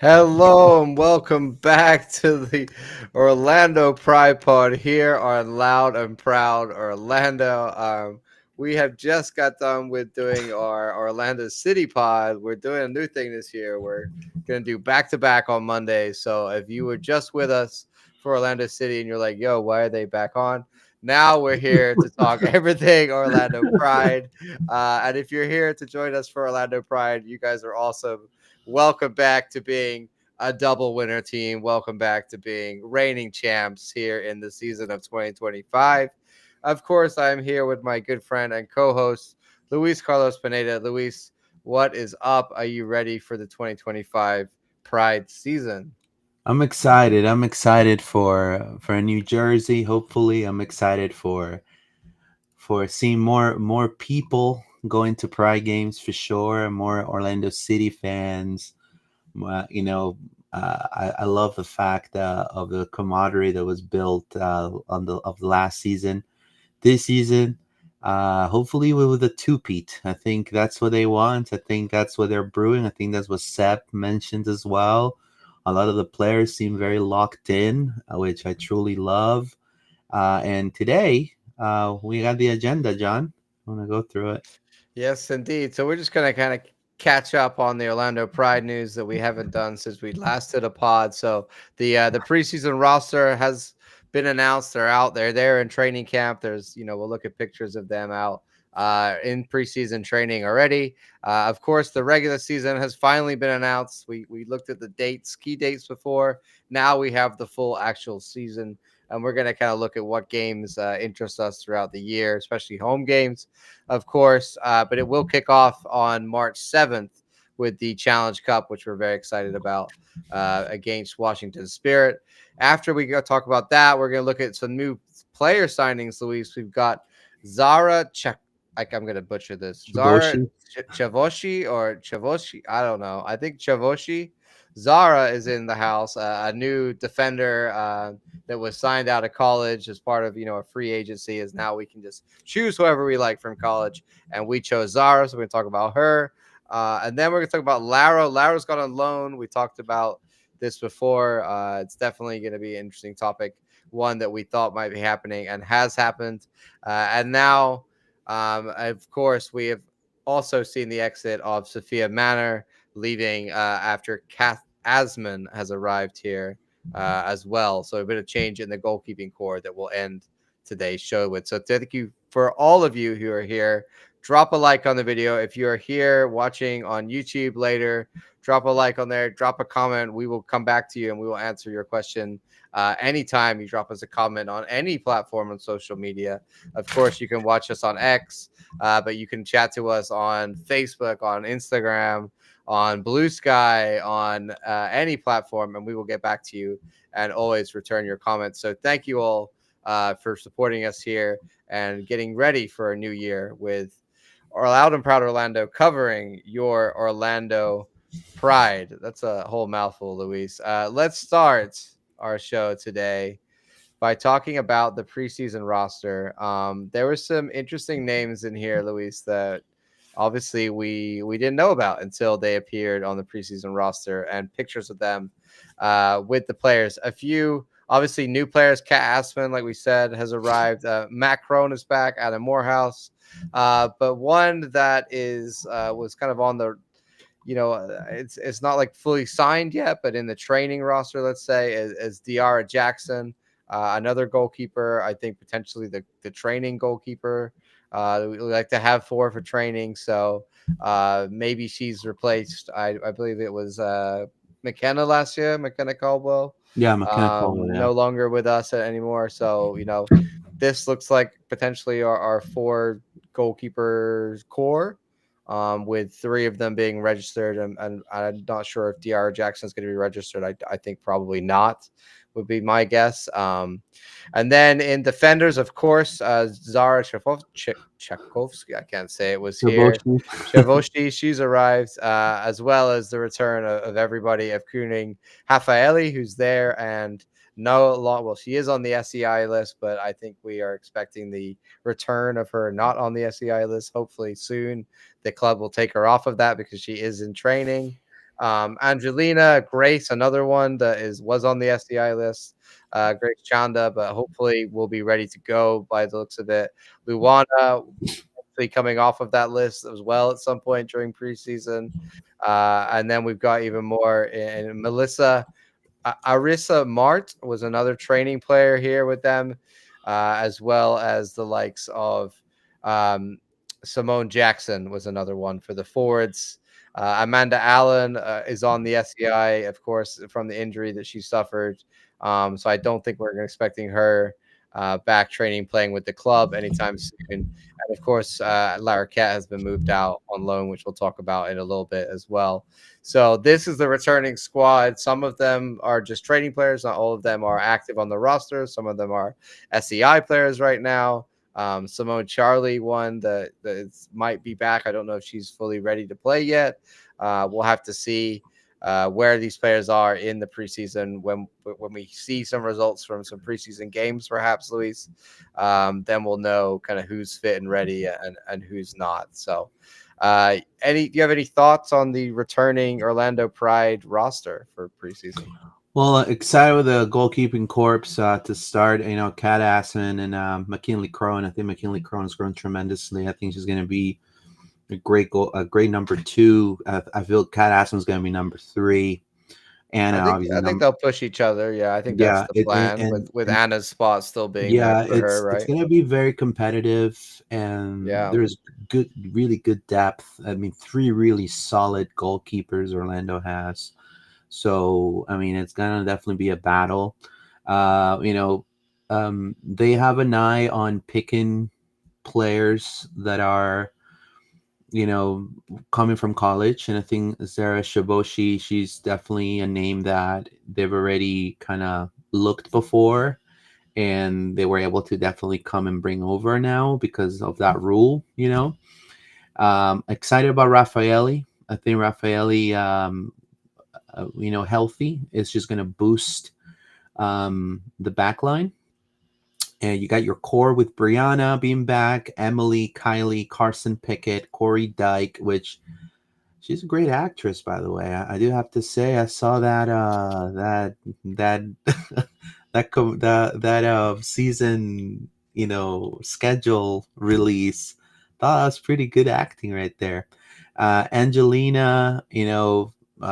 Hello and welcome back to the Orlando Pride Pod here on Loud and Proud Orlando. We have just got done with doing our Orlando City Pod. We're doing a new thing this year. We're going to do back to back on Mondays. So if you were just with us for Orlando City and you're like, yo, why are they back on? Now we're here to talk everything Orlando Pride. And if you're here to join us for Orlando Pride, you guys are awesome. Welcome back to being a double winner team. Welcome back to being reigning champs here in the season of 2025. Of course, I'm here with my good friend and co-host, Luis Carlos Pineda. Luis, what is up? Are you ready for the 2025 Pride season? I'm excited. I'm excited for a New Jersey. Hopefully, I'm excited for seeing more people going to Pride games for sure. More Orlando City fans. You know, I love the fact of the camaraderie that was built on the last season. This season, hopefully with a two-peat. I think that's what they want. I think that's what they're brewing. I think that's what Sep mentioned as well. A lot of the players seem very locked in, which I truly love. And today, we got the agenda, John. I want to go through it. Yes, indeed. So we're just going to kind of catch up on the Orlando Pride news that we haven't done since we last did a pod. So the preseason roster has been announced. They're out there. They're in training camp. We'll look at pictures of them out in preseason training already. Of course, the regular season has finally been announced. We looked at the key dates before. Now we have the full actual season, and we're going to kind of look at what games interest us throughout the year, especially home games, of course. But it will kick off on March 7th with the Challenge Cup, which we're very excited about against Washington Spirit. After we go talk about that, we're going to look at some new player signings, Luis. We've got Zara Chek. I'm going to butcher this. Zara Shiboshi. Chavoshi or Chavoshi. I don't know. I think Chavoshi. Zara is in the house, a new defender that was signed out of college as part of a free agency. Is now we can just choose whoever we like from college, and we chose Zara, so we're gonna talk about her, and then we're gonna talk about Laro. Laro's gone on loan. We talked about this before. It's definitely going to be an interesting topic, one that we thought might be happening and has happened, and now, of course, we have also seen the exit of Sophia Manor, leaving after Kath Asman has arrived here as well. So a bit of change in the goalkeeping core that will end today's show with. So thank you for all of you who are here. Drop a like on the video. If you are here watching on YouTube later, drop a like on there, drop a comment. We will come back to you and we will answer your question anytime you drop us a comment on any platform on social media. Of course, you can watch us on X, but you can chat to us on Facebook, on Instagram, on Blue Sky, on any platform, and we will get back to you and always return your comments. So thank you all for supporting us here and getting ready for a new year with our Loud and Proud Orlando covering your Orlando Pride. That's a whole mouthful, Luis. Let's start our show today by talking about the preseason roster. There were some interesting names in here, Luis, that obviously we didn't know about until they appeared on the preseason roster and pictures of them with the players. A few obviously new players. Kat Asman, like we said, has arrived. Matt Crone is back. Adam Morehouse. But one that is was kind of on the it's not like fully signed yet, but in the training roster, let's say, is Diarra Jackson, another goalkeeper. I think potentially the training goalkeeper. We like to have four for training, so maybe she's replaced. I believe it was McKenna last year, McKenna Caldwell, Yeah, mechanical. Yeah. no longer with us anymore. So this looks like potentially our four goalkeepers core, with three of them being registered. And I'm not sure if Diarra Jackson is going to be registered. I think probably not, would be my guess. And then in defenders, of course, Zara Tchaikovsky, I can't say it, was here. Shiboshi. Chavoshi, she's arrived, as well as the return of everybody, of Kuning Rafaeli, who's there, and no long. Well, she is on the SEI list, but I think we are expecting the return of her not on the SEI list. Hopefully soon, the club will take her off of that because she is in training. Angelina, Grace, another one that was on the SCI list. Grace Chanda, but hopefully will be ready to go by the looks of it. Luana hopefully coming off of that list as well at some point during preseason. And then we've got even more in Melissa. Arissa Mart was another training player here with them, as well as the likes of um, Simone Jackson was another one for the forwards. Amanda Allen is on the SCI, of course, from the injury that she suffered. So I don't think we're expecting her back training, playing with the club anytime soon. And of course, Lara Cat has been moved out on loan, which we'll talk about in a little bit as well. So this is the returning squad. Some of them are just trading players. Not all of them are active on the roster. Some of them are SCI players right now. Simone Charlie, one that might be back. I don't know if she's fully ready to play yet. We'll have to see where these players are in the preseason when we see some results from some preseason games, perhaps, Luis. Then we'll know kind of who's fit and ready and who's not. So do you have any thoughts on the returning Orlando Pride roster for preseason? Well, excited with the goalkeeping corps to start. Kat Asman and McKinley Crone. I think McKinley Crone's grown tremendously. I think she's going to be a great number 2. I feel Kat Asman's going to be number 3. Anna, obviously, I think they'll push each other. Yeah, I think that's yeah, the plan with and Anna's spot still being there yeah, for her, it's right? going to be very competitive, and Yeah. there's really good depth. I mean, 3 really solid goalkeepers Orlando has. So, I mean, it's gonna definitely be a battle. Uh, you know, they have an eye on picking players that are, coming from college. And I think Zara Shiboshi, she's definitely a name that they've already kind of looked before, and they were able to definitely come and bring over now because of that rule. Excited about Raffaelli. I think Raffaelli, healthy is just going to boost the back line. And you got your core with Brianna being back, Emily, Kylie, Carson Pickett, Corey Dyke, which she's a great actress, by the way. I do have to say, I saw that season, schedule release. Thought that was pretty good acting right there. Angelina,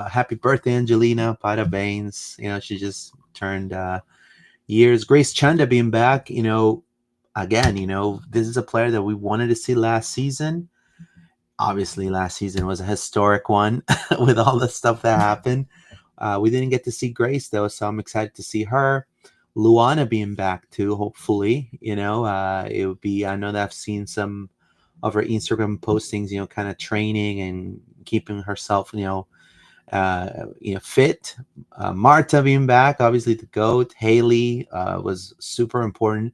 happy birthday, Angelina Pada Baines. She just turned years. Grace Chanda being back, again, this is a player that we wanted to see last season. Obviously, last season was a historic one with all the stuff that happened. We didn't get to see Grace, though, so I'm excited to see her. Luana being back, too, hopefully. It would be, I know that I've seen some of her Instagram postings, kind of training and keeping herself, fit. Marta being back, obviously the GOAT. Haley was super important.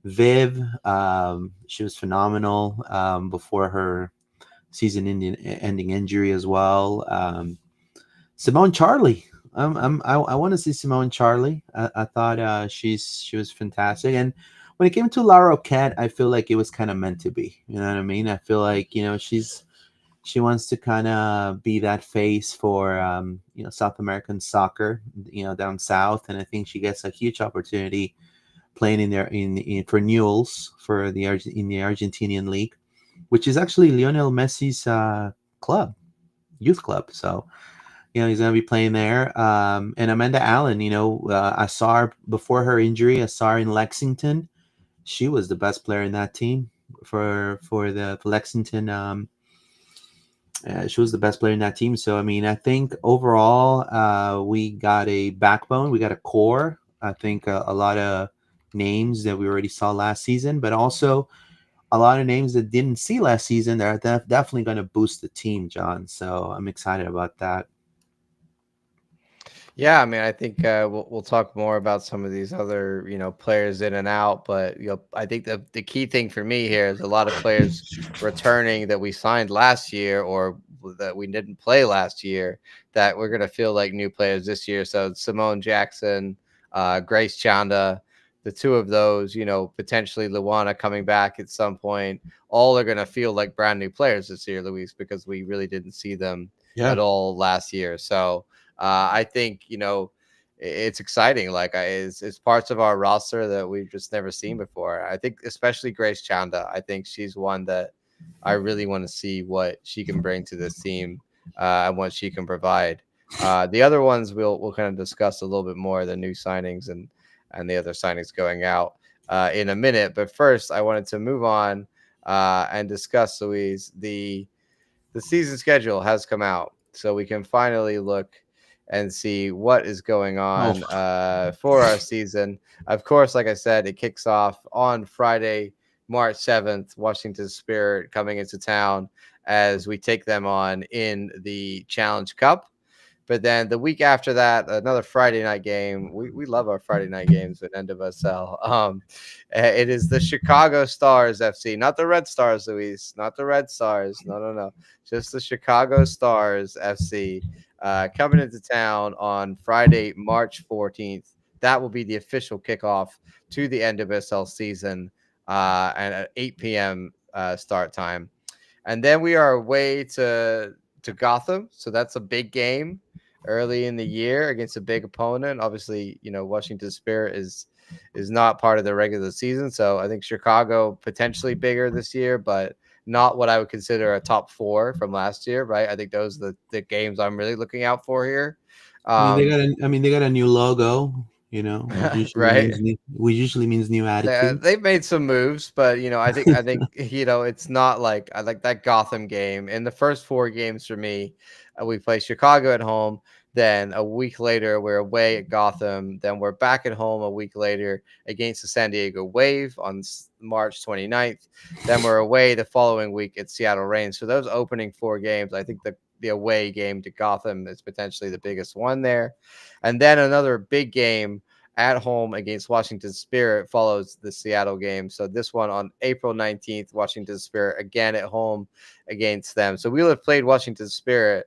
Viv, she was phenomenal before her season-ending injury as well. Simone Charlie, I want to see Simone Charlie. I thought she was fantastic, and when it came to Lara Cat, I feel like it was kind of meant to be. You know what I mean? I feel like she wants to kind of be that face for South American soccer, down south, and I think she gets a huge opportunity playing in there in for Newell's for in the Argentinian league, which is actually Lionel Messi's club, youth club. So he's going to be playing there. And Amanda Allen, I saw her before her injury. I saw her in Lexington. She was the best player in that team for the Lexington. She was the best player in that team. So, I mean, I think overall, we got a backbone, we got a core. I think a lot of names that we already saw last season, but also a lot of names that didn't see last season. They're definitely going to boost the team, John. So I'm excited about that. Yeah, I mean, I think we'll talk more about some of these other players in and out, but I think the key thing for me here is a lot of players returning that we signed last year or that we didn't play last year that we're gonna feel like new players this year. So Simone Jackson, Grace Chanda, the two of those, potentially Luana coming back at some point, all are gonna feel like brand new players this year, Luis, because we really didn't see them Yeah. at all last year. So I think it's exciting. Like it's parts of our roster that we've just never seen before. I think especially Grace Chanda. I think she's one that I really want to see what she can bring to this team and what she can provide. The other ones we'll kind of discuss a little bit more, the new signings and the other signings going out in a minute. But first, I wanted to move on and discuss, Louise, the season schedule has come out, so we can finally look and see what is going Oh, on for our season. Of course, like I said, it kicks off on Friday, March 7th. Washington Spirit coming into town as we take them on in the Challenge Cup. But then the week after that, another Friday night game. We love our Friday night games at NWSL. It is the Chicago Stars FC, not the Red Stars, Luis, not the Red Stars. No, no, no. Just the Chicago Stars FC coming into town on Friday, March 14th. That will be the official kickoff to the NWSL season and at 8 p.m. Start time. And then we are away to Gotham, so that's a big game early in the year against a big opponent. Obviously, Washington Spirit is not part of the regular season, so I think Chicago potentially bigger this year, but not what I would consider a top four from last year, right? I think those are the games I'm really looking out for here. Um, I mean, they got a new logo. right. Which usually means new attitude. They've made some moves, but I think it's not like I like that Gotham game. In the first four games for me, we play Chicago at home. Then a week later, we're away at Gotham. Then we're back at home a week later against the San Diego Wave on March 29th. Then we're away the following week at Seattle Reign. So those opening four games, I think the away game to Gotham is potentially the biggest one there. And then another big game at home against Washington Spirit follows the Seattle game. So this one on April 19th, Washington Spirit again at home against them. So we'll have played Washington Spirit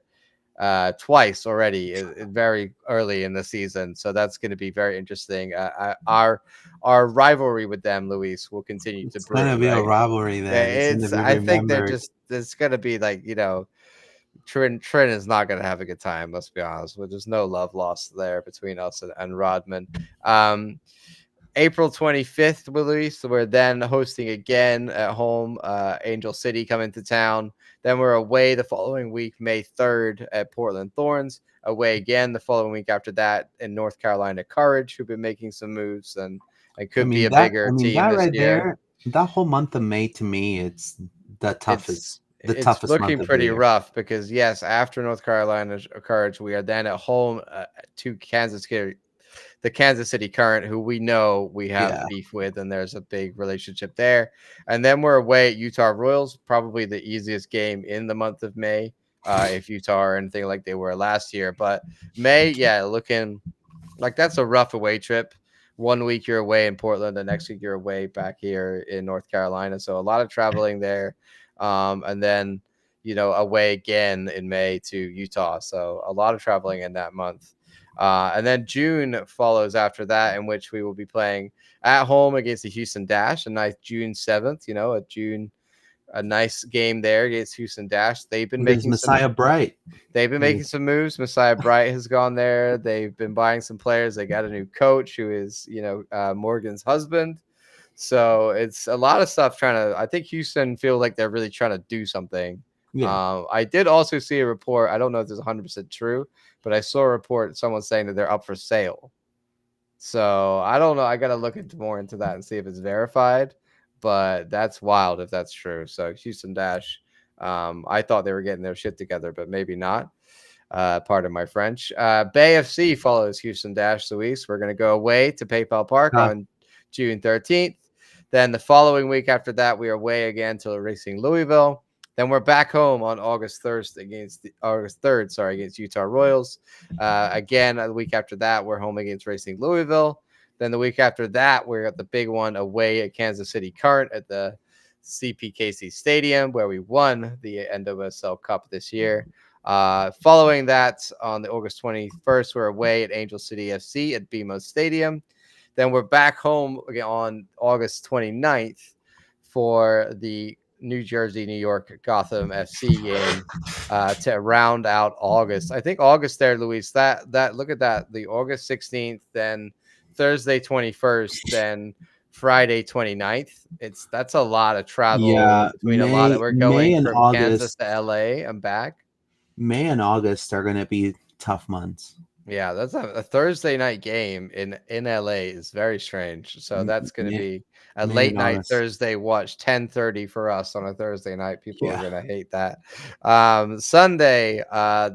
twice already very early in the season. So that's going to be very interesting. Our rivalry with them, Luis, will continue to It's gonna brew, be a right? rivalry that it's gonna It's be I think they're remembered. just it's going to be like Trin is not going to have a good time. Let's be honest. But there's no love lost there between us and Rodman. Um, April 25th, Willie. So we're then hosting again at home. Angel City coming to town. Then we're away the following week, May 3rd at Portland Thorns. Away again the following week after that in North Carolina Courage, who've been making some moves and could be a I bigger mean team that this right year. there, that whole month of May to me, it's the It's toughest month looking of the pretty year. rough because yes, after North Carolina Courage, we are then at home to Kansas City, the Kansas City Current, who we know we have Yeah, beef with, and there's a big relationship there. And then we're away at Utah Royals, probably the easiest game in the month of May, if Utah are anything like they were last year. But May, yeah, looking like that's a rough away trip. One week you're away in Portland, the next week you're away back here in North Carolina. So a lot of traveling there. And then, away again in May to Utah. So a lot of traveling in that month. And then June follows after that, in which we will be playing at home against the Houston Dash, a nice June 7th, a nice game there against Houston Dash. against Messiah Bright. They've been making some moves. Messiah Bright has gone there. They've been buying some players. They got a new coach who is, Morgan's husband. So it's a lot of stuff trying to. I think Houston feel like they're really trying to do something. Yeah, I did also see a report. I don't know if this is 100% true, but I saw a report someone saying that they're up for sale. So I don't know. I got to look into more into that and see if it's verified. But that's wild if that's true. So Houston Dash, I thought they were getting their shit together, but maybe not. Pardon my French. Bay FC follows Houston Dash Luis. We're going to go away to PayPal Park uh, on June 13th. Then the following week after that, we are away again to Racing Louisville. Then we're back home on August 3rd, sorry, against Utah Royals. Again, the week after that, we're home against Racing Louisville. Then the week after that, we're at the big one away at Kansas City Current at the CPKC Stadium, where we won the NWSL Cup this year. Following that, on the August 21st, we're away at Angel City FC at BMO Stadium. Then we're back home again on August 29th for the New Jersey, New York, Gotham FC game to round out August. I think August there, Luis. That look at that. The August 16th, then Thursday 21st, then Friday 29th. That's a lot of travel Yeah, between a lot of. We're May going and from Kansas August, to LA and back. May and August are gonna be tough months. Yeah, that's a Thursday night game in LA is very strange. So that's going to May, be a May late and night August. Thursday watch, 10:30 for us on a Thursday night. People are Yeah, going to hate that. Sunday,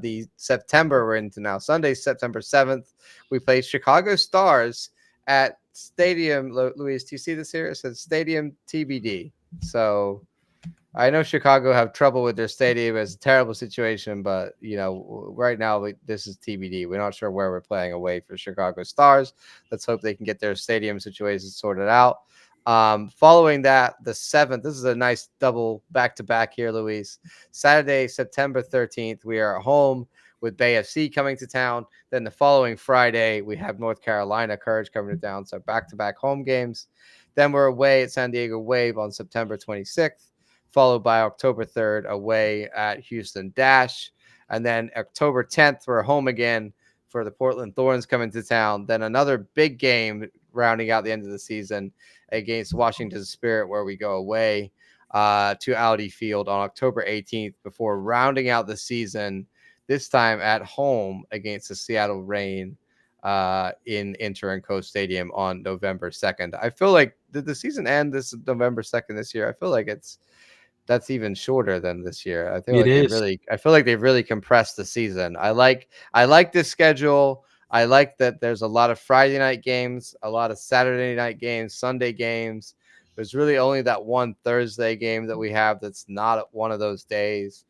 the September we're into now. Sunday, September 7th, we play Chicago Stars at Stadium. Luis, do you see this here? It says Stadium TBD. So I know Chicago have trouble with their stadium. It's a terrible situation, but right now this is TBD. We're not sure where we're playing away for Chicago Stars. Let's hope they can get their stadium situation sorted out. Following that, the 7th, this is a nice double back to back here, Luis. Saturday, September 13th, we are at home with Bay FC coming to town. Then the following Friday, we have North Carolina Courage coming to town. So back to back home games. Then we're away at San Diego Wave on September 26th, followed by October 3rd away at Houston Dash. And then October 10th, we're home again for the Portland Thorns coming to town. Then another big game rounding out the end of the season against Washington Spirit, where we go away to Audi Field on October 18th before rounding out the season, this time at home against the Seattle Reign in Inter and Co Stadium on November 2nd. I feel like did the season end this November 2nd this year? I feel like that's even shorter than this year. it is. I feel like they've really compressed the season. I like this schedule. I like that there's a lot of Friday night games, a lot of Saturday night games, Sunday games. There's really only that one Thursday game that we have that's not one of those days.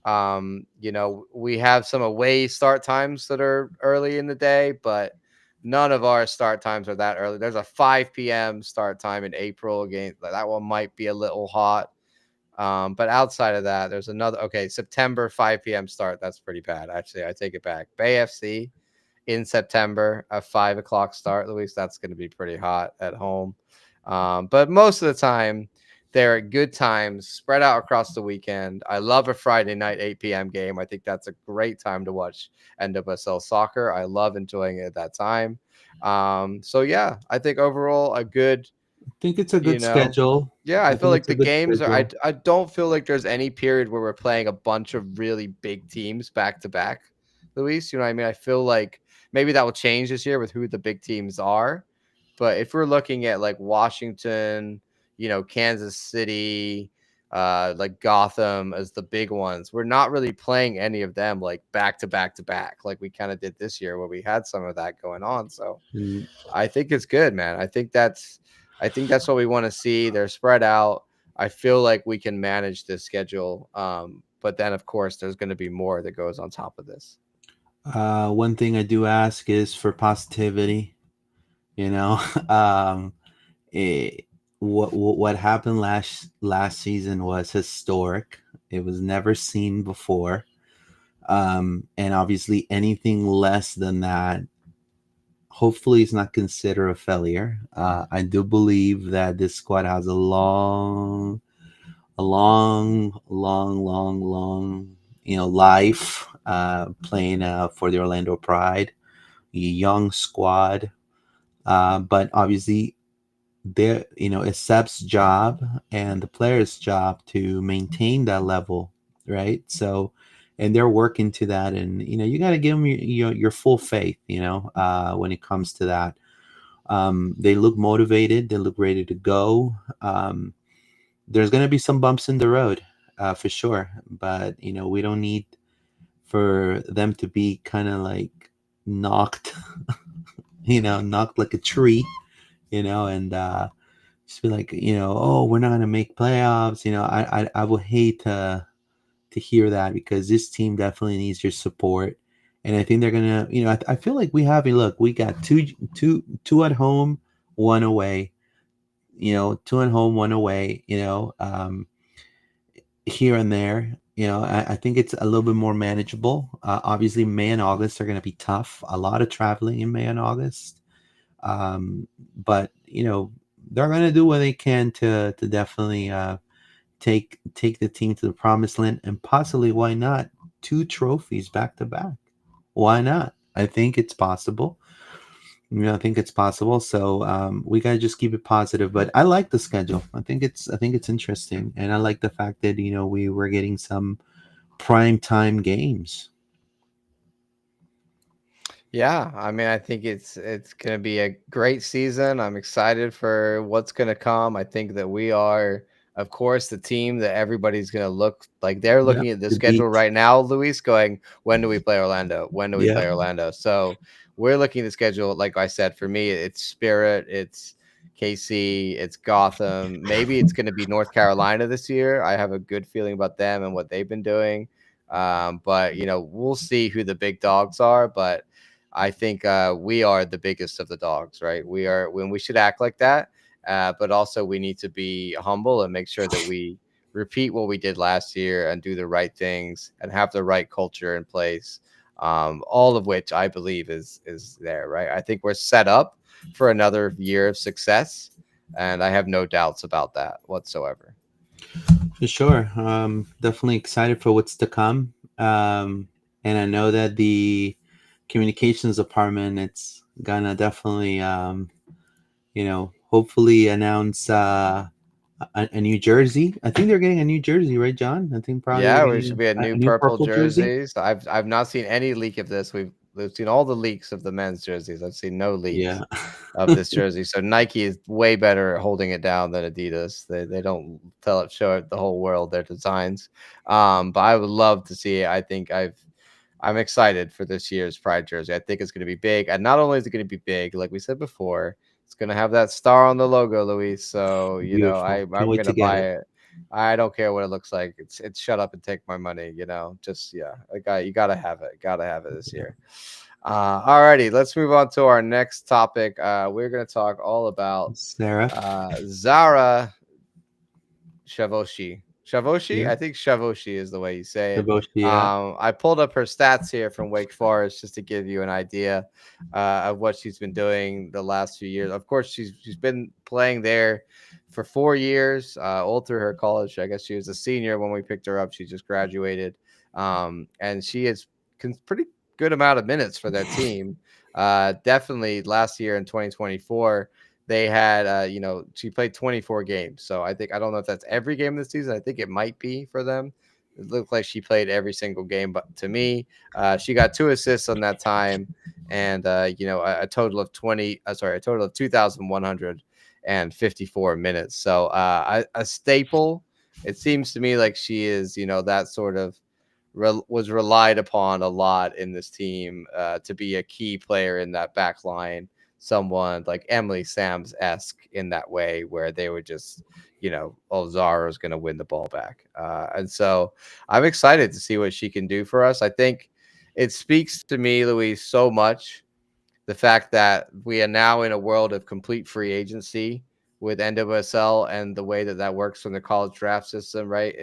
We have some away start times that are early in the day, but none of our start times are that early. There's a 5 p.m. start time in April game. That one might be a little hot. But outside of that, there's another. Okay, September 5 p.m. start. That's pretty bad. Actually, I take it back. Bay FC in September, a 5 o'clock start. At least that's going to be pretty hot at home. But most of the time, they're at good times spread out across the weekend. I love a Friday night 8 p.m. game. I think that's a great time to watch NWSL soccer. I love enjoying it at that time. So yeah, I think overall a good I think it's a you good know, schedule. yeah, I I feel think like it's a the good games are. I schedule. I don't feel like there's any period where we're playing a bunch of really big teams back to back, Luis. You know what I mean? I feel like maybe that will change this year with who the big teams are. But if we're looking at like Washington, Kansas City, like Gotham as the big ones, we're not really playing any of them like back to back to back like we kind of did this year where we had some of that going on. So Mm, I think it's good, man. I think that's what we want to see. They're spread out. I feel like we can manage this schedule. But then of course there's going to be more that goes on top of this. one thing I do ask is for positivity. You know, it, what happened last season was historic. It was never seen before, and obviously anything less than that, hopefully, is not considered a failure. I do believe that this squad has a long, life playing for the Orlando Pride, a young squad, but obviously it's Seb's job and the players' job to maintain that level, right? So, and they're working to that, and you got to give them your full faith, when it comes to that. They look motivated, they look ready to go. There's going to be some bumps in the road, for sure, but we don't need for them to be kind of like knocked, knocked like a tree, and just be like, oh, we're not gonna make playoffs. I would hate to hear that because this team definitely needs your support, and I think they're gonna, I feel like we have. Look, we got two at home, one away. Two at home, one away. Here and there. I think it's a little bit more manageable. Obviously, May and August are going to be tough. A lot of traveling in May and August, but they're going to do what they can to definitely take the team to the promised land, and possibly, why not, two trophies back to back? Why not? I think it's possible. I think it's possible. So we gotta just keep it positive. But I like the schedule. I think it's interesting, and I like the fact that we were getting some prime time games. Yeah, I mean, I think it's going to be a great season. I'm excited for what's going to come. I think that we are, of course, the team that everybody's going to look like they're Yeah, looking at the to schedule beat. right now, Luis, going, when do we play Orlando? When do we Yeah, play Orlando? So we're looking at the schedule. Like I said, for me, it's Spirit, it's KC, it's Gotham. Maybe it's going to be North Carolina this year. I have a good feeling about them and what they've been doing. But we'll see who the big dogs are. But I think we are the biggest of the dogs, right? We are when we should act like that, but also we need to be humble and make sure that we repeat what we did last year and do the right things and have the right culture in place. All of which I believe is there, right? I think we're set up for another year of success, and I have no doubts about that whatsoever. for sure. Definitely excited for what's to come. And I know that the communications department, it's gonna definitely hopefully announce a New Jersey. I think they're getting a New Jersey, right, John? I think probably they're Yeah, we should getting be a a new new purple purple jersey. jerseys. I've not seen any leak of this. We've seen all the leaks of the men's jerseys. I've seen no Yeah. leaks of this jersey. So Nike is way better at holding it down than Adidas. They don't show it the whole world their designs. But I would love to see it. I'm excited for this year's Pride jersey. I think it's going to be big, and not only is it going to be big, like we said before, it's going to have that star on the logo, Luis. So Beautiful. Can't I'm wait going to to get buy it. it. I don't care what it looks like. It's shut up and take my money. Just yeah, you gotta have it. Gotta have it this year. Alrighty, let's move on to our next topic. We're gonna talk all about Sarah. Zara Shavoshi. Shavoshi? Yeah. I think Shavoshi is the way you say it. Hiboshi, yeah. I pulled up her stats here from Wake Forest just to give you an idea of what she's been doing the last few years. Of course, she's been playing there for 4 years, all through her college. I guess she was a senior when we picked her up. She just graduated, and she is pretty good amount of minutes for that team. Definitely last year in 2024 they had she played 24 games, so I don't know if that's every game this season. I think it might be for them. It looked like she played every single game, but to me, she got 2 assists on that time, and a total of 2,154 minutes. So a staple. It seems to me like she is that sort of was relied upon a lot in this team to be a key player in that back line, someone like Emily Sams esque in that way, where they would just, oh, Zara's going to win the ball back. And so I'm excited to see what she can do for us. I think it speaks to me, Louise, so much the fact that we are now in a world of complete free agency with NWSL and the way that that works from the college draft system, right?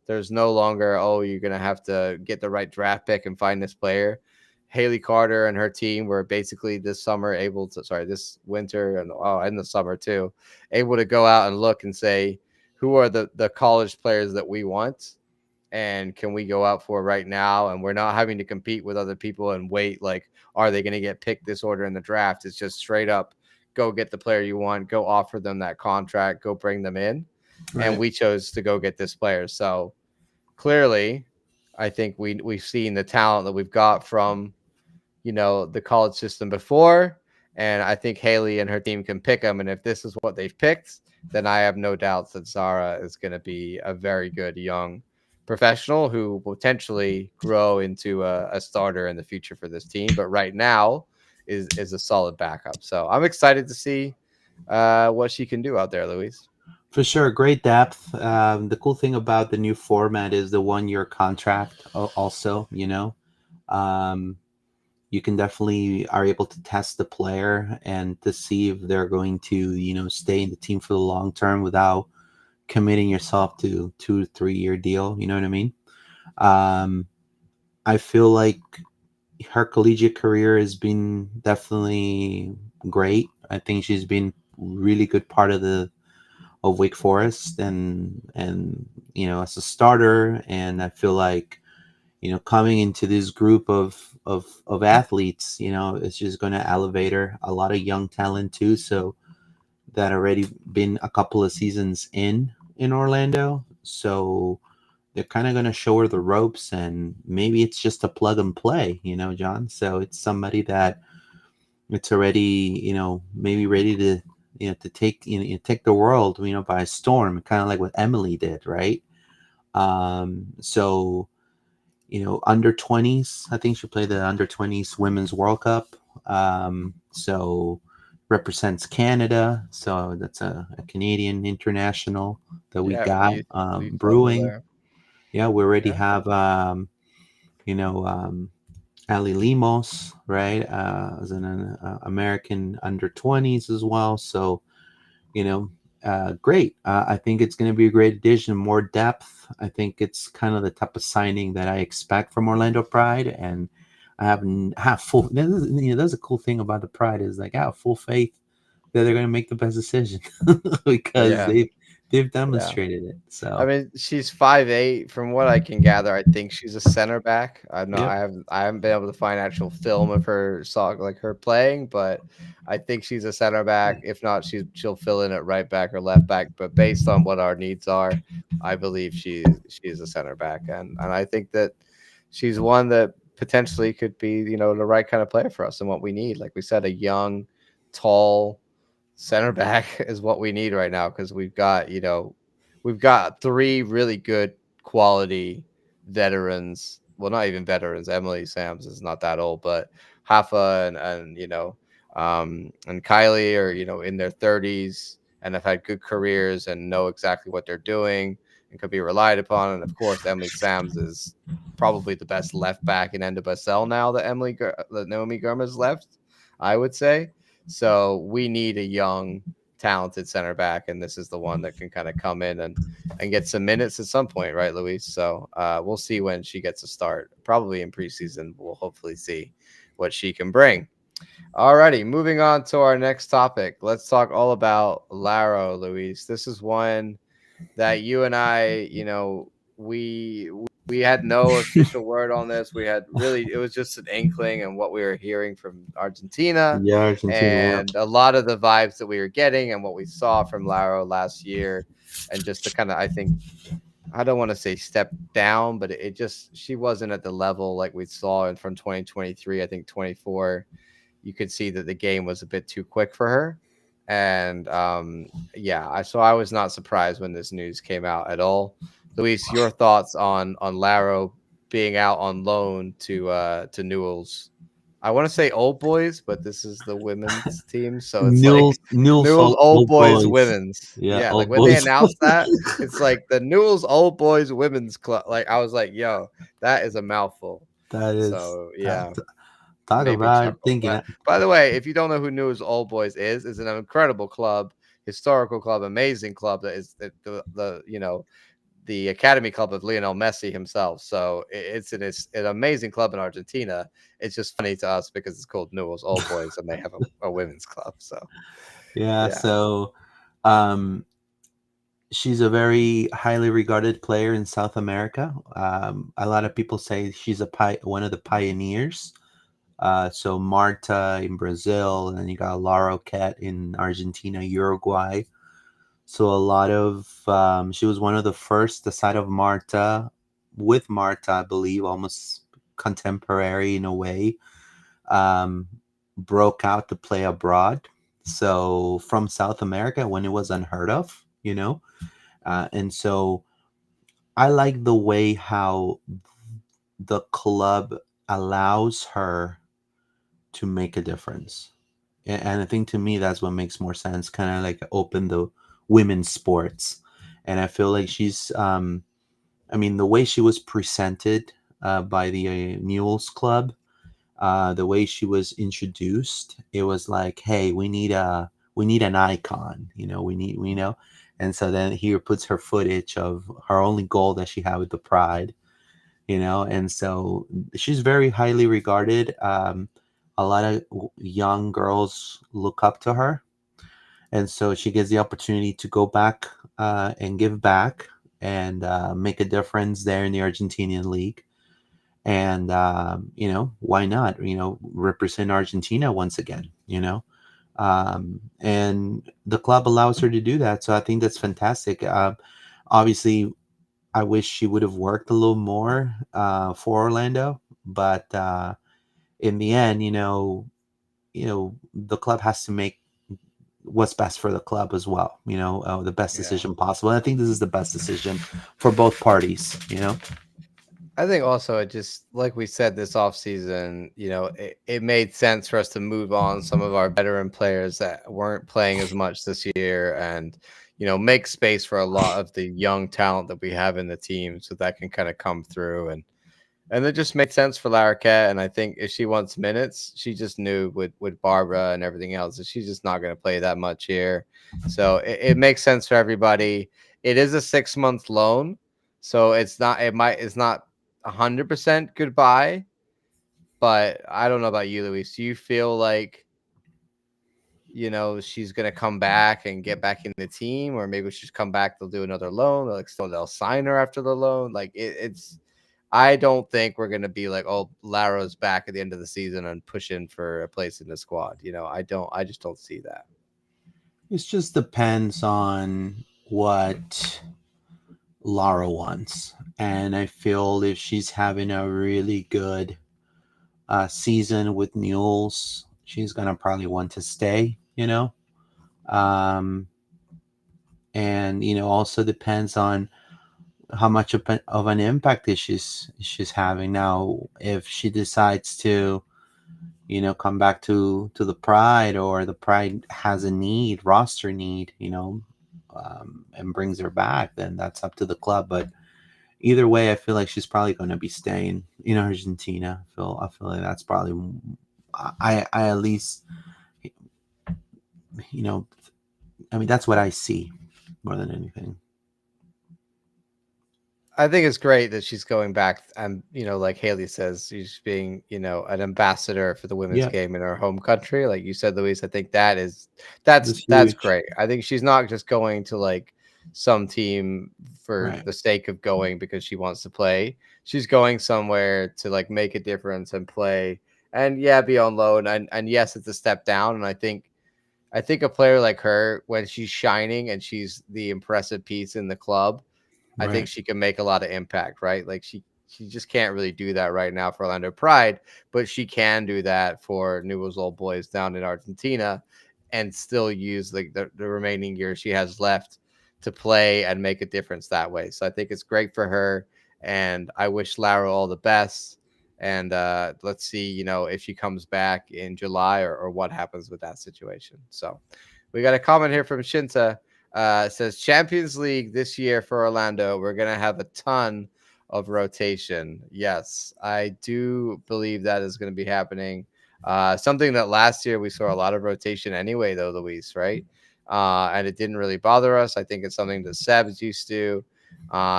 There's no longer, oh, you're going to have to get the right draft pick and find this player. Haley Carter and her team were basically this winter and the summer too, able to go out and look and say, who are the college players that we want? And can we go out for right now? And we're not having to compete with other people and wait. Like, are they going to get picked this order in the draft? It's just straight up, go get the player you want, go offer them that contract, go bring them in. And Right. we chose to go get this player. So clearly, I think we've seen the talent that we've got from the college system before. And I think Haley and her team can pick them. And if this is what they've picked, then I have no doubts that Zara is going to be a very good young professional who will potentially grow into a starter in the future for this team. But right now is a solid backup. So I'm excited to see what she can do out there, Louise. For sure, great depth. The cool thing about the new format is the 1 year contract. Also, um, you can definitely are able to test the player and to see if they're going to stay in the team for the long term without committing yourself to 2 to 3 year deal. You know what I mean? Um, I feel like her collegiate career has been definitely great. I think she's been really good part of of Wake Forest, and as a starter. And I feel like coming into this group of athletes, it's just going to elevate her. A lot of young talent too, so that already been a couple of seasons in Orlando. So they're kind of going to show her the ropes, and maybe it's just a plug and play, John. So it's somebody that it's already, maybe ready to, to take, take the world, by storm, kind of like what Emily did, right? So, under 20s, I think she played the under 20s Women's World Cup. So represents Canada. So that's a Canadian international that we Yeah, got youth level brewing. there. Yeah, we already Yeah. have, you know, um, Ali Limos, right? As an American under 20s as well. So, you know, great. I think it's going to be a great addition, more depth. I think it's kind of the type of signing that I expect from Orlando Pride, and have full. That's a cool thing about the Pride is like I have full faith that they're going to make the best decision because Yeah. they've Yeah. demonstrated it. I So, mean, she's 5'8". From what I can gather, I think she's a center back. I'm not. yep, I haven't been able to find actual film of her like her playing, but I think she's a center back. If not, she'll fill in at right back or left back. But based on what our needs are, I believe she's a center back, and I think that she's one that potentially could be the right kind of player for us and what we need. Like we said, a young, tall center back is what we need right now because we've got three really good quality veterans. Well, not even veterans. Emily Sams is not that old, but Hafa and and Kylie are in their 30s and have had good careers and know exactly what they're doing and could be relied upon. And of course, Emily Sams is probably the best left back in NWSL now that Naomi Gurma's left, I would say. So we need a young, talented center back, and this is the one that can kind of come in and get some minutes at some point, right, Luis? So we'll see when she gets a start. Probably in preseason, we'll hopefully see what she can bring. Alrighty, moving on to our next topic. Let's talk all about Laro, Luis. This is one that you and I, we had no official word on this. We had really it was just an inkling and what we were hearing from Argentina yeah, Argentina, yeah. and a lot of the vibes that we were getting and what we saw from Laro last year and just the kind of I think I don't want to say step down, but it just she wasn't at the level like we saw in from 2023. I think 24 you could see that the game was a bit too quick for her. And yeah, I was not surprised when this news came out at all. Luis, your thoughts on Laro being out on loan to Newell's? I want to say old boys, but this is the women's team, so it's like Newell's Newell's old old boys boys. women's. Yeah, Yeah, like old when they boys. announced that, it's like the Newell's old boys women's club. Like I was like, yo, that is a mouthful. That is So yeah, talk made me about chuckle. thinking. But by the way, if you don't know who News Old Boys is an incredible club, historical club, amazing club that is the the academy club of Lionel Messi himself. So it's an amazing club in Argentina. It's just funny to us because it's called Newell's Old Boys and they have a women's club. So Yeah, yeah, so um, she's a very highly regarded player in South America. A lot of people say she's one of the pioneers. So Marta in Brazil, and then you got Lara Cat in Argentina, Uruguay. So a lot of she was one of the first aside of Marta, with Marta, I believe, almost contemporary in a way. Um, broke out to play abroad. So from South America when it was unheard of, and so I like the way how the club allows her to make a difference. And I think to me that's what makes more sense. Kind of like open the women's sports, and I feel like she's. I mean, the way she was presented by the Mules Club, the way she was introduced, it was like, hey, we need an icon. We know. And so then here puts her footage of her only goal that she had with the Pride, and so she's very highly regarded. A lot of young girls look up to her, and so she gets the opportunity to go back and give back and make a difference there in the Argentinian league. And why not? Represent Argentina once again. And the club allows her to do that, so I think that's fantastic. Obviously, I wish she would have worked a little more for Orlando, but in the end, the club has to make what's best for the club as well. The best Yeah. decision possible. And I think this is the best decision for both parties. I think also it just like we said this offseason, it made sense for us to move on some of our veteran players that weren't playing as much this year and make space for a lot of the young talent that we have in the team so that can kind of come through and it just made sense for Larroquette. And I think if she wants minutes, she just knew with Barbara and everything else that she's just not going to play that much here. So it makes sense for everybody. It is a 6 month loan, so it's not 100% goodbye. But I don't know about you, Luis. Do you feel like she's gonna come back and get back in the team, or maybe she's come back, they'll do another loan, or like still they'll sign her after the loan? Like it's I don't think we're gonna be like, oh, Laro's back at the end of the season and pushing for a place in the squad. I just don't see that. It just depends on what Lara wants. And I feel if she's having a really good season with Mules, she's going to probably want to stay. Um, and, also depends on how much of an impact is she's having now. If she decides to come back to the Pride, or the Pride has a roster need, and brings her back, then that's up to the club. But either way, I feel like she's probably going to be staying in Argentina. I feel like that's probably, I at least, you know I mean, that's what I see more than anything. I think it's great that she's going back and like Haley says, she's being, an ambassador for the women's Yeah, game in her home country. Like you said, Luis, I think that's that's huge. great. I think she's not just going to like some team for Right, the sake of going because she wants to play. She's going somewhere to like make a difference and play and yeah, be on loan. And yes, it's a step down. And I think a player like her, when she's shining and she's the impressive piece in the club, I think right, she can make a lot of impact, right? Like she just can't really do that right now for Orlando Pride, but she can do that for Newell's Old Boys down in Argentina and still use like the remaining years she has left to play and make a difference that way. So I think it's great for her and I wish Lara all the best. And let's see, if she comes back in July or what happens with that situation. So we got a comment here from Shinta. It says Champions League this year for Orlando. We're gonna have a ton of rotation. Yes, I do believe that is going to be happening. Something that last year we saw a lot of rotation anyway, though, Luis, right? And it didn't really bother us. I think it's something that Seb's used to.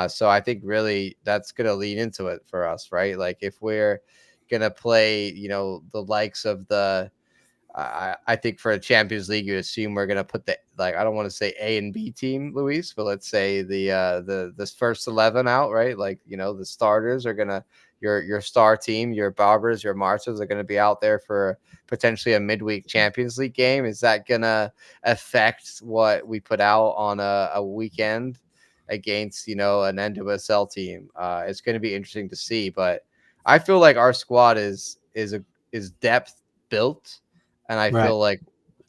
So I think really that's going to lean into it for us, right? Like if we're going to play, the likes of I think for a Champions League, you assume we're gonna put the like I don't want to say A and B team, Luis, but let's say the this first 11 out, right? Like the starters are gonna your star team, your Barbers, your Martas are gonna be out there for potentially a midweek Champions League game. Is that gonna affect what we put out on a weekend against an NWSL team? It's gonna be interesting to see, but I feel like our squad is depth built and I right. feel like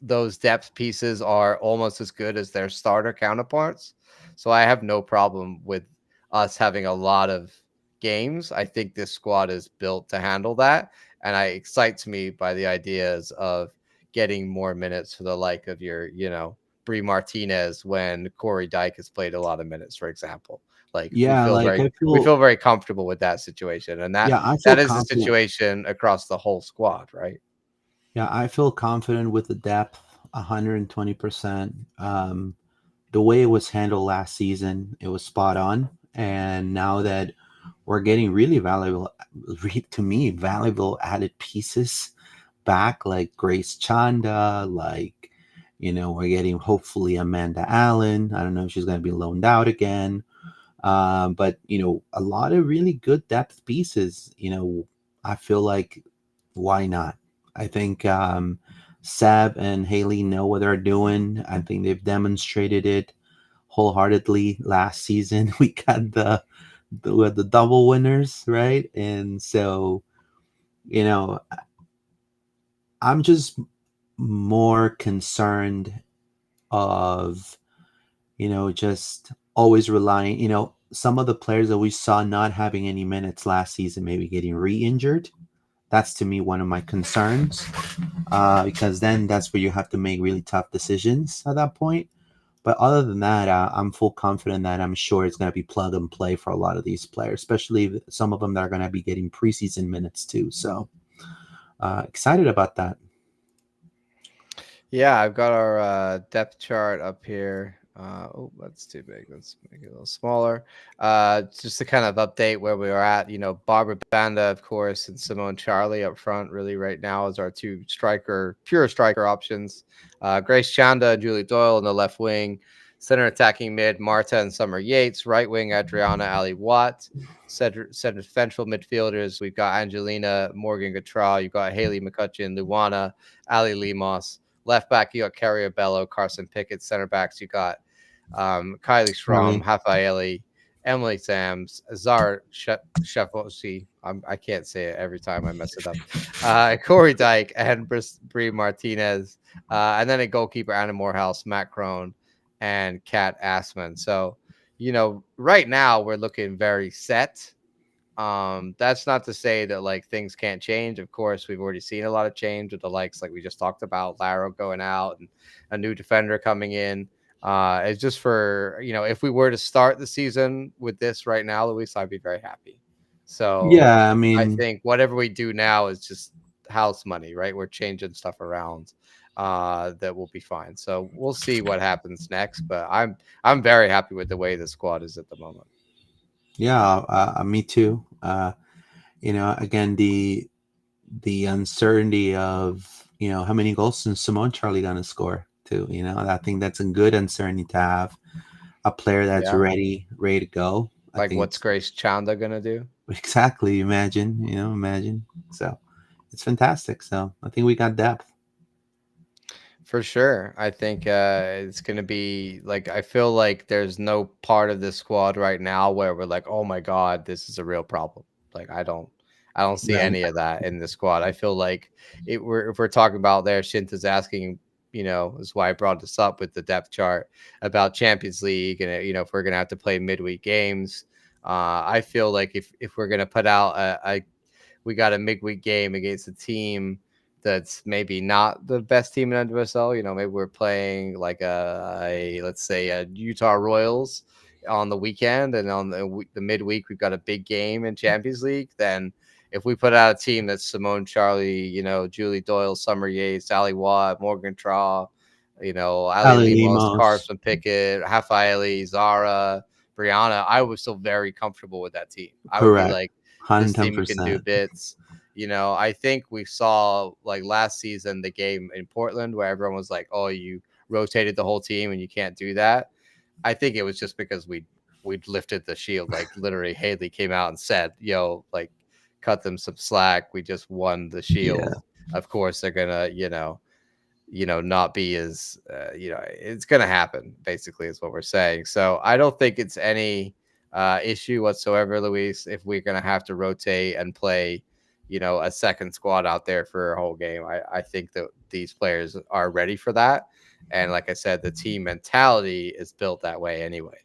those depth pieces are almost as good as their starter counterparts. So I have no problem with us having a lot of games. I think this squad is built to handle that. And it excites me by the ideas of getting more minutes for the like of your, Brie Martinez when Corey Dyke has played a lot of minutes, for example. Like Yeah, like we feel very comfortable with that situation. And that yeah, I feel that is the confident. situation across the whole squad, right? Yeah, I feel confident with the depth, 120%. The way it was handled last season, it was spot on. And now that we're getting really valuable, to me, valuable added pieces back, like Grace Chanda, like We're getting hopefully Amanda Allen. I don't know if she's going to be loaned out again. But a lot of really good depth pieces. I feel like why not? I think Seb and Haley know what they're doing. I think they've demonstrated it wholeheartedly last season. We got the double winners, right? And so you know, I'm just more concerned of just always relying. Some of the players that we saw not having any minutes last season, maybe getting re-injured. That's to me one of my concerns, because then that's where you have to make really tough decisions at that point. But other than that, I'm full confident that I'm sure it's going to be plug and play for a lot of these players, especially some of them that are going to be getting preseason minutes too. So excited about that. Yeah, I've got our depth chart up here. Oh, that's too big. Let's make it a little smaller. Just to kind of update where we are at. Barbara Banda, of course, and Simone Charlie up front. Really, right now is our two pure striker options. Grace Chanda and Julie Doyle in the left wing. Center attacking mid, Marta and Summer Yates. Right wing, Adriana Ali Watt. Center central midfielders, we've got Angelina Morgan Gatral. You've got Haley McCutcheon, Luana, Ali Limos. Left back, you got Carrie Bello, Carson Pickett. Center backs, you got Kylie Strom, Really? Hafaeli, Emily Sams, Zara Shafosi. I can't say it every time I mess it up. Corey Dyke and Brie Martinez. And then a goalkeeper, Anna Morehouse, Matt Crone, and Kat Assman. So, right now we're looking very set. That's not to say that like things can't change. Of course, we've already seen a lot of change with the likes like we just talked about, Laro going out and a new defender coming in. It's just for if we were to start the season with this right now, Luis, I'd be very happy. So Yeah, I I mean, think whatever we do now is just house money, right? We're changing stuff around. That will be fine. So we'll see what happens next. But I'm very happy with the way the squad is at the moment. yeah, me too. Again, the uncertainty of how many goals is Simone Charlie gonna score too. I think that's a good uncertainty to have a player that's Yeah. ready to go. I Like, think what's it's Grace Chanda gonna do? exactly imagine. So it's fantastic. So I think we got depth. For sure. I think it's gonna be like I feel like there's no part of this squad right now where we're like, oh my god, this is a real problem. Like I don't see Right. any of that in the squad. I feel like if we're talking about there, Shinta's asking, is why I brought this up with the depth chart about Champions League and if we're gonna have to play midweek games. I feel like if we're gonna put out we got a midweek game against a team that's maybe not the best team in NWSL. Maybe we're playing like let's say a Utah Royals on the weekend, and on the midweek we've got a big game in Champions League. Then if we put out a team that's Simone Charlie, Julie Doyle, Summer Yates, Sally Watt, Morgan Traw, Ali Ali Limos, Limos. Carson Pickett, Hafaeli, Zara, Brianna, I was still very comfortable with that team. I would be Correct. like, this team can do 110%. bits. I think we saw like last season the game in Portland where everyone was like, "Oh, you rotated the whole team and you can't do that." I think it was just because we'd lifted the shield. Like literally, Haley came out and said, "Yo, like cut them some slack. We just won the Yeah. shield. Of course they're gonna, not be as, it's going to happen, basically, is what we're saying. So I don't think it's any issue whatsoever, Luis, if we're going to have to rotate and play, a second squad out there for a whole game. I think that these players are ready for that. And like I said, the team mentality is built that way anyway.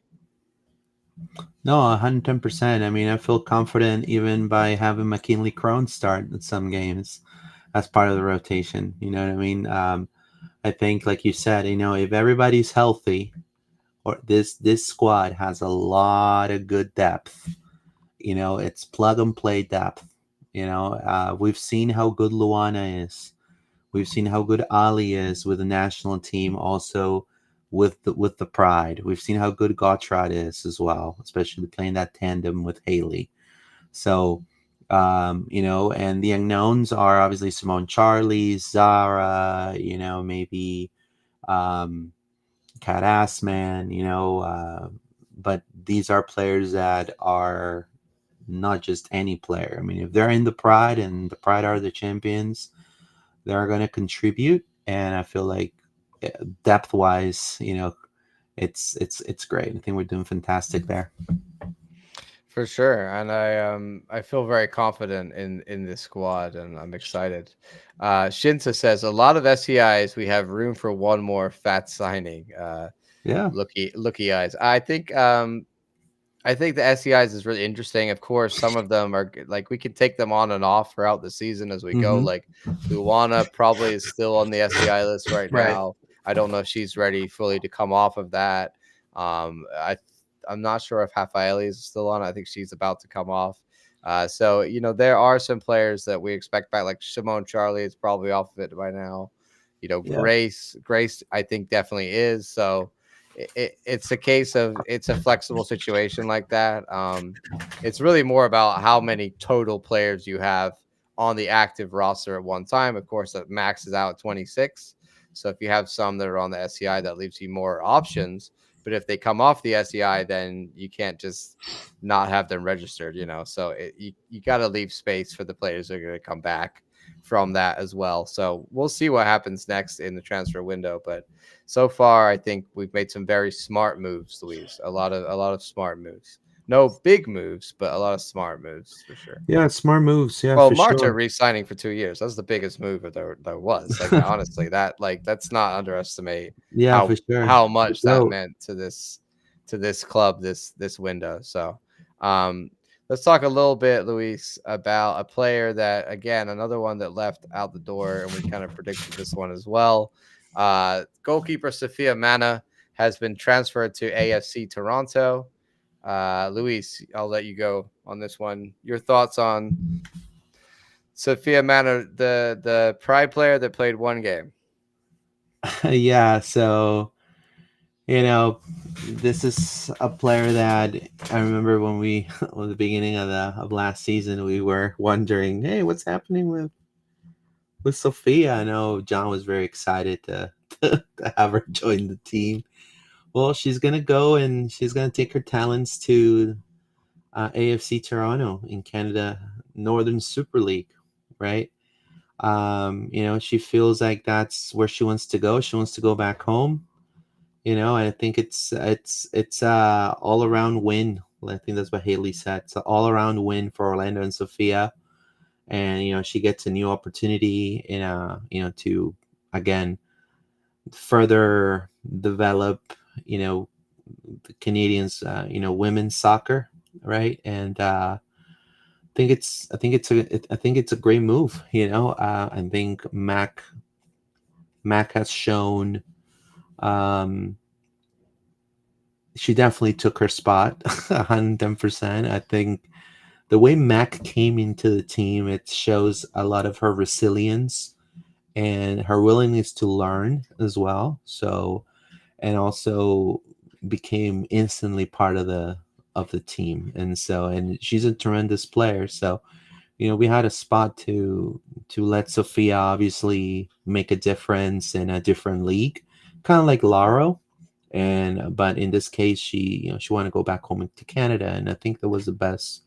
No, 110%. I mean, I feel confident even by having McKinley Crone start in some games as part of the rotation. You know what I mean? I think, like you said, if everybody's healthy, or this squad has a lot of good depth. It's plug and play depth. We've seen how good Luana is. We've seen how good Ali is with the national team, also with the Pride. We've seen how good Gottrad is as well, especially playing that tandem with Haley. So, and the unknowns are obviously Simone Charlie, Zara, maybe um, Cat Ass Man, but these are players that are not just any player. I mean, if they're in the Pride and the Pride are the champions, they're going to contribute. And I feel like depth wise, it's great. I think we're doing fantastic there. For sure, and I feel very confident in this squad, and I'm excited. Shinta says a lot of SEIs. We have room for one more fat signing. Yeah. Looky eyes. I think the SEIs is really interesting. Of course, some of them are like we can take them on and off throughout the season as we go. Mm-hmm. Like Luana probably is still on the SEI list right Right. now. I don't know if she's ready fully to come off of that. I'm not sure if Rafaeli is still on. I think she's about to come off. So there are some players that we expect back, like Simone Charlie is probably off of it by now. Yeah. Grace, I think definitely is. So it's a case of it's a flexible situation like that. It's really more about how many total players you have on the active roster at one time. Of course, that maxes out at 26. So if you have some that are on the SCI, that leaves you more options. But if they come off the SCI, then you can't just not have them registered. So you got to leave space for the players that are going to come back from that as well. So we'll see what happens next in the transfer window, but so far I think we've made some very smart moves, Luis. A lot of smart moves. No big moves, but a lot of smart moves for sure. Yeah. Smart moves. Yeah, Well, for Marta sure. re-signing for 2 years. That's the biggest move there was. Like honestly, that's not underestimate Yeah, for sure. how The much that goat. meant to this club this window. So um let's talk a little bit, Luis, about a player that again, another one that left out the door, and we kind of predicted this one as well. Goalkeeper Sophia Mana has been transferred to AFC Toronto. Luis, I'll let you go on this one. Your thoughts on Sophia Manor, the Pride player that played one game. Yeah. So this is a player that I remember when we, at the beginning of last season, we were wondering, hey, what's happening with Sophia? I know John was very excited to to have her join the team. Well, she's gonna go and she's gonna take her talents to AFC Toronto in Canada, Northern Super League, right? She feels like that's where she wants to go. She wants to go back home. I think it's all around win. I think that's what Haley said. It's an all around win for Orlando and Sophia, and she gets a new opportunity to again further develop the Canadians women's soccer, right? And I think it's a great move. I think Mac has shown. Um, she definitely took her spot 110%. I think the way Mac came into the team, it shows a lot of her resilience and her willingness to learn as well. So, and also became instantly part of the team. And she's a tremendous player. So, we had a spot to let Sophia obviously make a difference in a different league, kind of like Laro. And but in this case, she wanted to go back home to Canada, and I think that was the best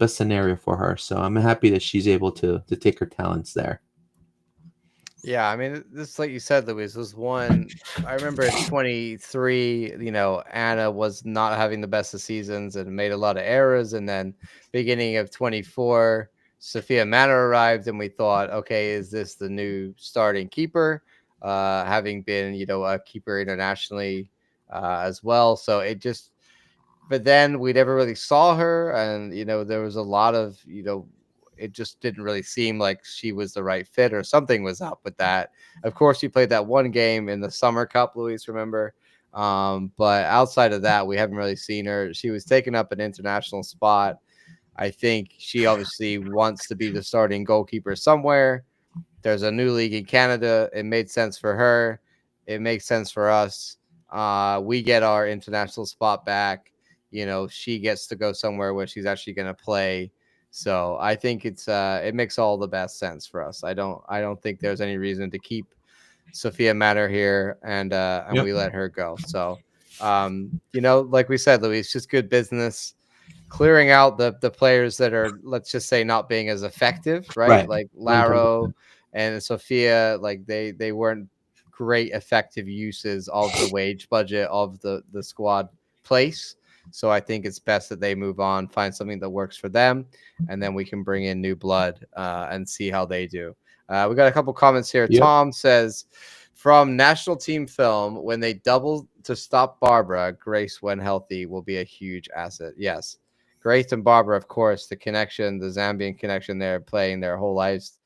scenario for her. So I'm happy that she's able to take her talents there. Yeah, I mean, this, like you said, Luis, was one. I remember in 23, Anna was not having the best of seasons and made a lot of errors. And then beginning of 24, Sophia Manor arrived, and we thought, okay, is this the new starting keeper? Having been, a keeper internationally as well. So it just, but then we never really saw her, and there was a lot of it just didn't really seem like she was the right fit, or something was up with that. Of course, she played that one game in the Summer Cup, Luis, remember? But outside of that, we haven't really seen her. She was taking up an international spot. I think she obviously wants to be the starting goalkeeper somewhere. There's a new league in Canada. It made sense for her. It makes sense for us. We get our international spot back. She gets to go somewhere where she's actually going to play. So I think it makes all the best sense for us. I don't think there's any reason to keep Sophia Manor here, and Yep. we let her go. So, like we said, Louis, just good business, clearing out the players that are, let's just say, not being as effective, right? Right. Like One hundred Laro percent. and Sophia, like they weren't great effective uses of the wage budget of the squad place. So I think it's best that they move on, find something that works for them, and then we can bring in new blood and see how they do. We got a couple comments here. Yep. Tom says, from national team film, when they double to stop Barbara, Grace, when healthy, will be a huge asset. Yes. Grace and Barbara, of course, the connection, the Zambian connection there, playing their whole lives,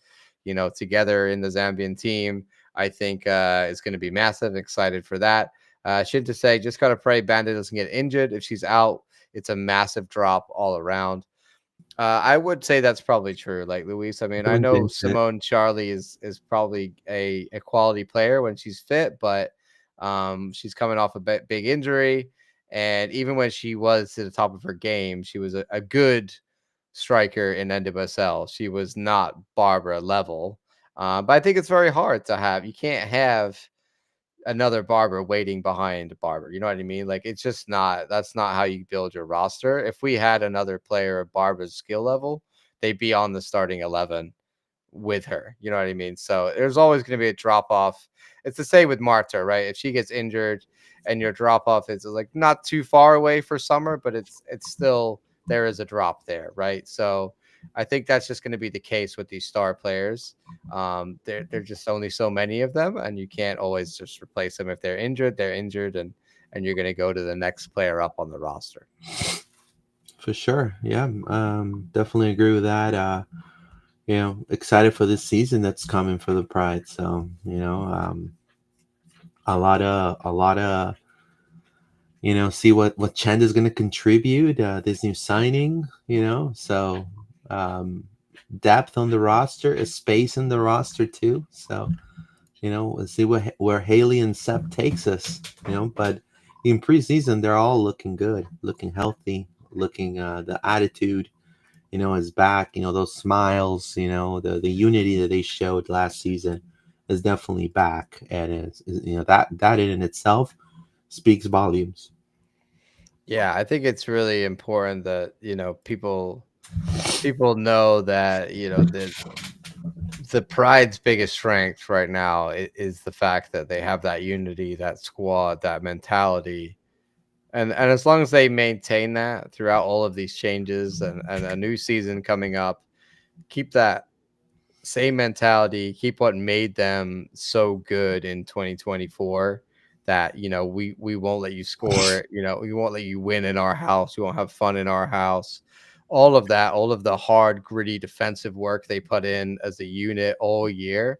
together in the Zambian team, I think is going to be massive. Excited for that. Shinta say, just got to pray Bandit doesn't get injured. If she's out, it's a massive drop all around. I would say that's probably true. Like Luis, I mean, I Everyone's know into it. Simone Charlie is probably a quality player when she's fit, but she's coming off a big injury, and even when she was to the top of her game, she was a good striker in NWSL. She was not Barbara level, but I think it's very hard to have. You can't have another Barber waiting behind Barber. You know what I mean? Like it's just not that's not how you build your roster. If we had another player of Barber's skill level, they'd be on the starting 11 with her. You know what I mean? So there's always going to be a drop off. It's the same with Marta, right? If she gets injured and your drop off is like not too far away for summer, but it's still there is a drop there, right? So I think that's just going to be the case with these star players. They're just only so many of them, and you can't always just replace them. If they're injured, they're injured, and you're going to go to the next player up on the roster. For sure. Yeah. Definitely agree with that. Excited for this season that's coming for the Pride. So, a lot of see what Chanda's going to contribute. This new signing. So depth on the roster, a space in the roster too. So we'll see where Haley and Sep takes us. But in preseason, they're all looking good, looking healthy, looking the attitude is back. Those smiles, the unity that they showed last season is definitely back, and that in itself speaks volumes. Yeah, I think it's really important that people know that the Pride's biggest strength right now is the fact that they have that unity, that squad, that mentality. And as long as they maintain that throughout all of these changes and a new season coming up, keep that same mentality, keep what made them so good in 2024, that we won't let you score, we won't let you win in our house, we won't have fun in our house. All of that, all of the hard gritty defensive work they put in as a unit all year,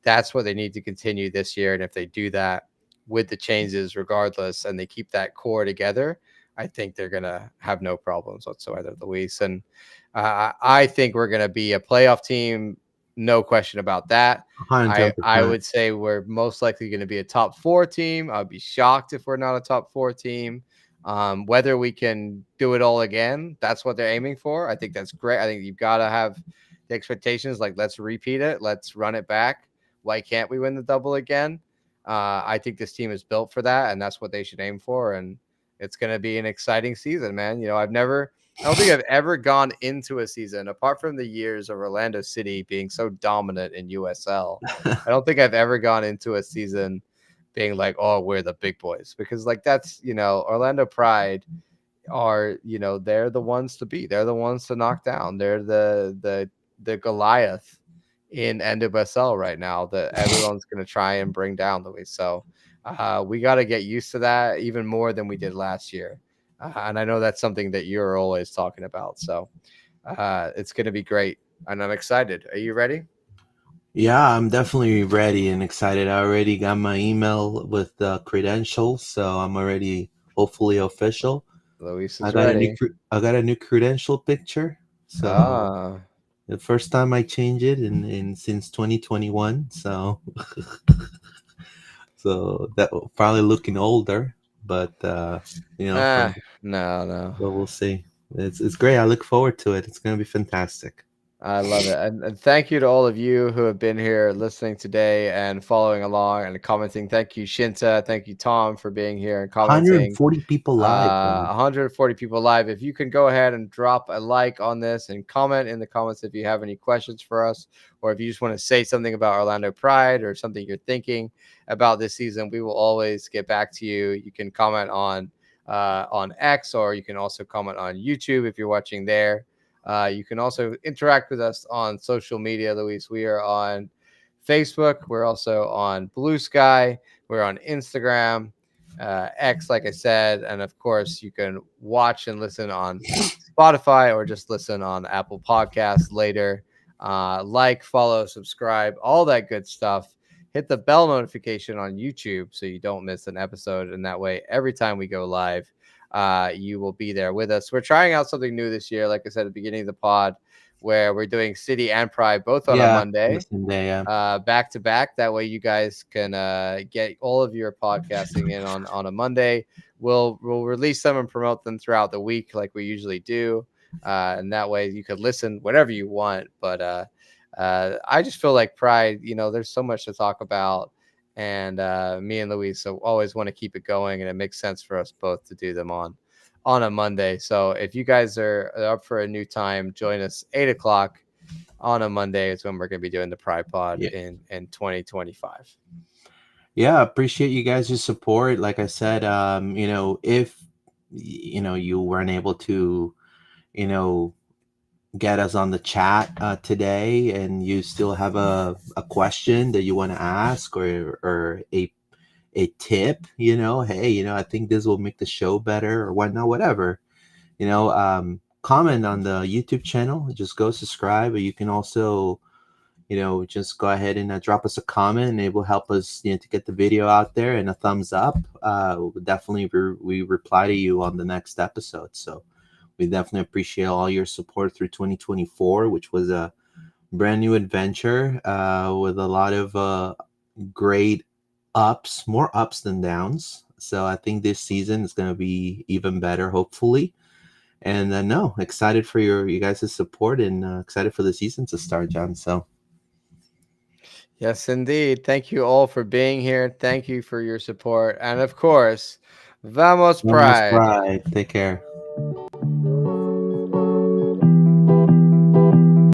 that's what they need to continue this year. And if they do that with the changes regardless, and they keep that core together, I think they're going to have no problems whatsoever, Luis. And I think we're going to be a playoff team. No question about that. I 110%. would say we're most likely going to be a top 4 team. I'd be shocked if we're not a top 4 team. Whether we can do it all again, that's what they're aiming for. I think that's great. I think you've got to have the expectations like, let's repeat it. Let's run it back. Why can't we win the double again? I think this team is built for that, and that's what they should aim for. And it's going to be an exciting season, man. I don't think I've ever gone into a season, apart from the years of Orlando City being so dominant in USL. I don't think I've ever gone into a season being like, oh, we're the big boys, because like that's, Orlando Pride are, they're the ones to beat. They're the ones to knock down. They're the Goliath in NWSL right now that everyone's going to try and bring down, Louis. So we got to get used to that even more than we did last year. And I know that's something that you're always talking about. So it's going to be great. And I'm excited. Are you ready? Yeah, I'm definitely ready and excited. I already got my email with the credentials, so I'm already hopefully official. Luis I is got a new ready. I got a new credential picture. So Ah, the first time I changed it in since 2021. So that probably looking older, but from no, no. but we'll see. It's great. I look forward to it. It's gonna be fantastic. I love it. And thank you to all of you who have been here listening today and following along and commenting. Thank you, Shinta. Thank you, Tom, for being here and commenting. 140 people live, bro. 140 people live. If you can go ahead and drop a like on this and comment in the comments if you have any questions for us, or if you just want to say something about Orlando Pride or something you're thinking about this season, we will always get back to you. You can comment on X, or you can also comment on YouTube if you're watching there. You can also interact with us on social media, Luis. We are on Facebook. We're also on Blue Sky. We're on Instagram, X, like I said. And of course, you can watch and listen on Spotify or just listen on Apple Podcasts later. Like, follow, subscribe, all that good stuff. Hit the bell notification on YouTube so you don't miss an episode. And that way, every time we go live, you will be there with us. We're trying out something new this year, like I said at the beginning of the pod, where we're doing City and Pride both on a Yeah, Monday, listen day. Yeah, back to back. That way, you guys can get all of your podcasting in on a Monday. We'll release them and promote them throughout the week, like we usually do, and that way you could listen whenever you want. But I just feel like Pride. There's so much to talk about, and me and Luis so always want to keep it going, and it makes sense for us both to do them on a Monday. So if you guys are up for a new time, join us 8 o'clock on a Monday is when we're going to be doing the Pride Pod yeah, in 2025. yeah. Appreciate you guys' support. Like I said, if you weren't able to, you know, get us on the chat today, and you still have a question that you want to ask, or a tip, hey, I think this will make the show better or whatnot, whatever, comment on the YouTube channel. Just go subscribe, or you can also, just go ahead and drop us a comment, and it will help us, to get the video out there, and a thumbs up. Definitely, we reply to you on the next episode. So we definitely appreciate all your support through 2024, which was a brand new adventure with a lot of great ups, more ups than downs. So I think this season is going to be even better, hopefully. And no, excited for you guys' support, and excited for the season to start, John. So Yes, indeed. Thank you all for being here. Thank you for your support. And of course, Vamos Vamos Pride. Pride. Take care.